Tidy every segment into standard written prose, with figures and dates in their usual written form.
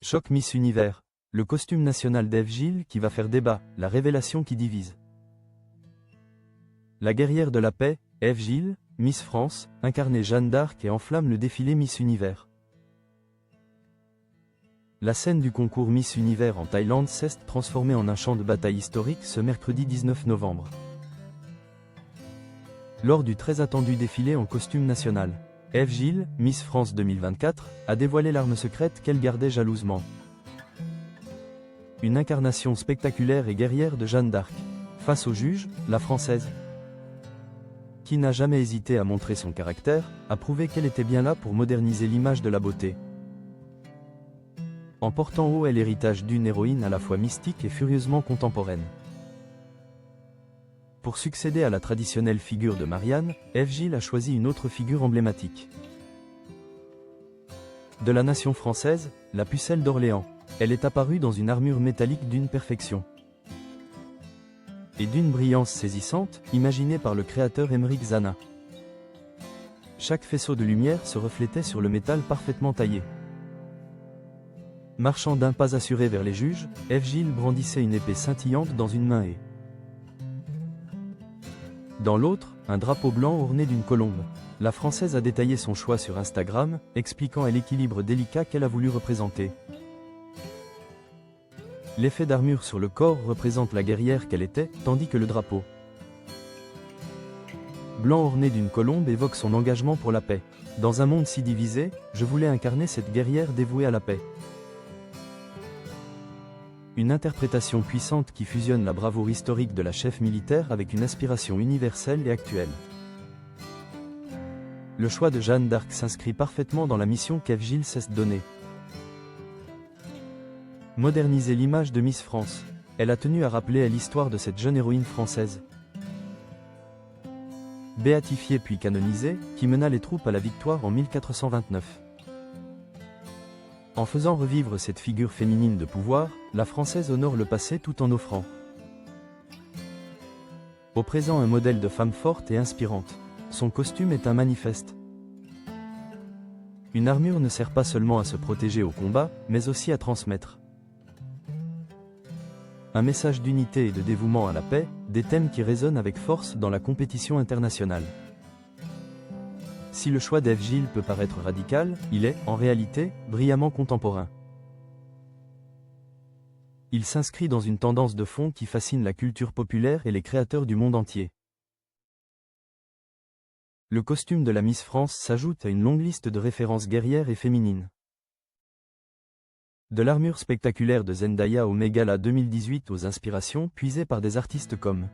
Choc Miss Univers. Le costume national d'Ève Gilles qui va faire débat, la révélation qui divise. La guerrière de la paix, Ève Gilles, Miss France, incarnée Jeanne d'Arc et enflamme le défilé Miss Univers. La scène du concours Miss Univers en Thaïlande s'est transformée en un champ de bataille historique ce mercredi 19 novembre. Lors du très attendu défilé en costume national, Ève Gilles, Miss France 2024, a dévoilé l'arme secrète qu'elle gardait jalousement. Une incarnation spectaculaire et guerrière de Jeanne d'Arc. Face au juge, la Française, qui n'a jamais hésité à montrer son caractère, a prouvé qu'elle était bien là pour moderniser l'image de la beauté. En portant haut l'héritage d'une héroïne à la fois mystique et furieusement contemporaine. Pour succéder à la traditionnelle figure de Marianne, Ève Gilles a choisi une autre figure emblématique. De la nation française, la pucelle d'Orléans. Elle est apparue dans une armure métallique d'une perfection et d'une brillance saisissante, imaginée par le créateur Aymeric Zana. Chaque faisceau de lumière se reflétait sur le métal parfaitement taillé. Marchant d'un pas assuré vers les juges, Ève Gilles brandissait une épée scintillante dans une main et dans l'autre, un drapeau blanc orné d'une colombe. La Française a détaillé son choix sur Instagram, expliquant l'équilibre délicat qu'elle a voulu représenter. L'effet d'armure sur le corps représente la guerrière qu'elle était, tandis que le drapeau blanc orné d'une colombe évoque son engagement pour la paix. Dans un monde si divisé, je voulais incarner cette guerrière dévouée à la paix. Une interprétation puissante qui fusionne la bravoure historique de la chef militaire avec une aspiration universelle et actuelle. Le choix de Jeanne d'Arc s'inscrit parfaitement dans la mission qu'Ève Gilles s'est donnée. Moderniser l'image de Miss France. Elle a tenu à rappeler l'histoire de cette jeune héroïne française, béatifiée puis canonisée, qui mena les troupes à la victoire en 1429. En faisant revivre cette figure féminine de pouvoir, la Française honore le passé tout en offrant au présent un modèle de femme forte et inspirante. Son costume est un manifeste. Une armure ne sert pas seulement à se protéger au combat, mais aussi à transmettre un message d'unité et de dévouement à la paix, des thèmes qui résonnent avec force dans la compétition internationale. Si le choix d'Ève Gilles peut paraître radical, il est, en réalité, brillamment contemporain. Il s'inscrit dans une tendance de fond qui fascine la culture populaire et les créateurs du monde entier. Le costume de la Miss France s'ajoute à une longue liste de références guerrières et féminines. De l'armure spectaculaire de Zendaya au Met-Gala 2018 aux inspirations puisées par des artistes comme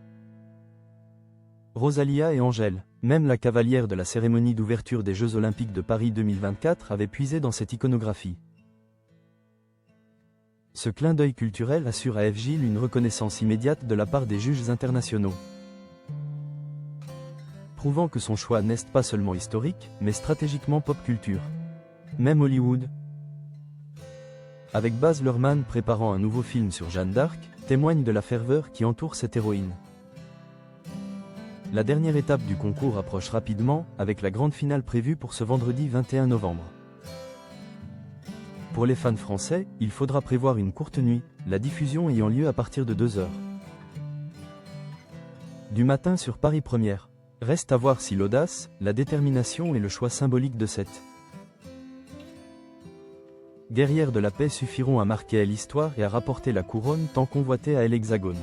Rosalia et Angèle, même la cavalière de la cérémonie d'ouverture des Jeux Olympiques de Paris 2024 avait puisé dans cette iconographie. Ce clin d'œil culturel assure à Ève Gilles une reconnaissance immédiate de la part des juges internationaux, prouvant que son choix n'est pas seulement historique, mais stratégiquement pop culture. Même Hollywood, avec Baz Luhrmann préparant un nouveau film sur Jeanne d'Arc, témoigne de la ferveur qui entoure cette héroïne. La dernière étape du concours approche rapidement, avec la grande finale prévue pour ce vendredi 21 novembre. Pour les fans français, il faudra prévoir une courte nuit, la diffusion ayant lieu à partir de 2h du matin sur Paris Première. Reste à voir si l'audace, la détermination et le choix symbolique de cette guerrière de la paix suffiront à marquer l'histoire et à rapporter la couronne tant convoitée à l'Hexagone.